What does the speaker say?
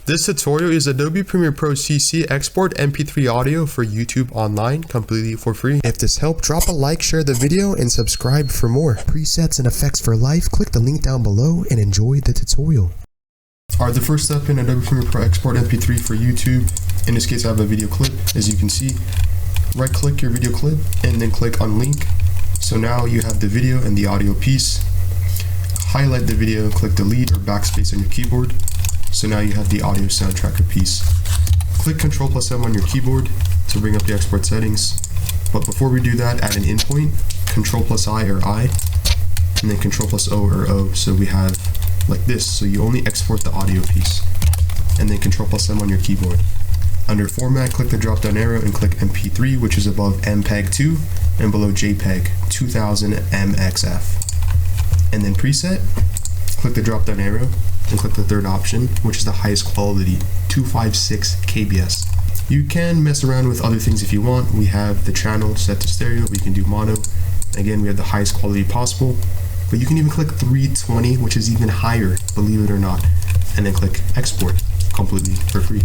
This tutorial is Adobe Premiere Pro CC export MP3 audio for YouTube online completely for free. If this helped, drop a like, share the video, and subscribe for more. Presets and effects for life, click the link down below and enjoy the tutorial. Alright, the first step in Adobe Premiere Pro export MP3 for YouTube. In this case I have a video clip, as you can see. Right click your video clip and then click on link. So now you have the video and the audio piece. Highlight the video, click delete or backspace on your keyboard. So now you have the audio soundtracker piece. Click Ctrl+M on your keyboard to bring up the export settings. But before we do that, add an endpoint, Ctrl+I or I, and then Ctrl+O or O, so we have like this, so you only export the audio piece. And then Ctrl+M on your keyboard. Under Format, click the drop down arrow and click MP3, which is above MPEG-2 and below JPEG 2000 MXF. And then Preset, click the drop down arrow and click the third option, which is the highest quality, 256 kbs. You can mess around with other things if you want. We have the channel set to stereo, we can do mono. Again, we have the highest quality possible, but you can even click 320, which is even higher, believe it or not, and then click export completely for free.